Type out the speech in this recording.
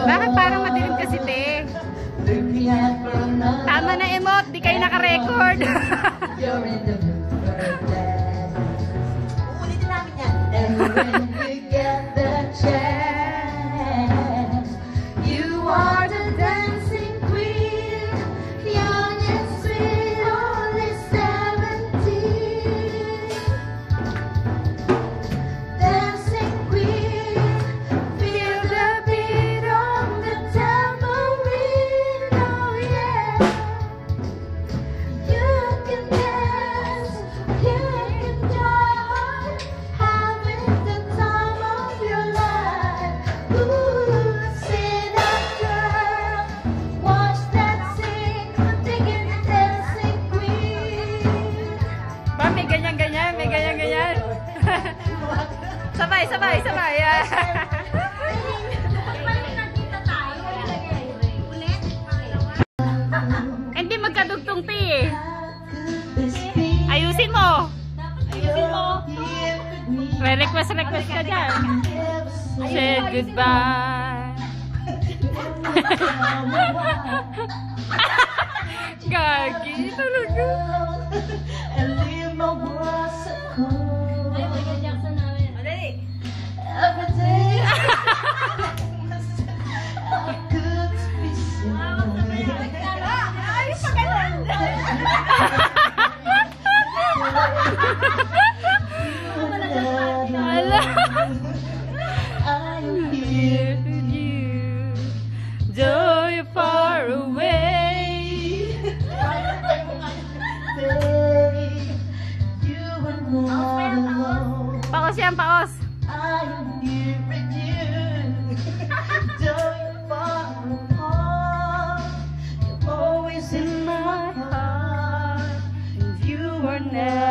Bakit parang madilim kasi, te? Tama na, emote. Di kayo naka-record. Uulitin namin yan. And when you get the chance, you are the dancing queen, young and sweet, only 17. Dancing queen, feel the beat on the tambourine, oh yeah. You can dance, you can joy, having the time of your life. Ooh, see that girl, watch that scene, thinking the dancing queen. Ba, may ganyan-ganyan, may ganyan-ganyan. Sabay, sabay, sabay. Hindi magkadugtong, te. Ayusin mo. Ayusin mo. May request ka dyan. Say goodbye. Gagi talaga. And leave my world so cold. Ay, Michael Jackson namin. Madali. Every day I could be Ay, pagkaganda. Ala. I am Here to you, though you're far away. You are not alone. Paos yan, paos. I am here with you. Though you're far apart, you're always in my heart. You are never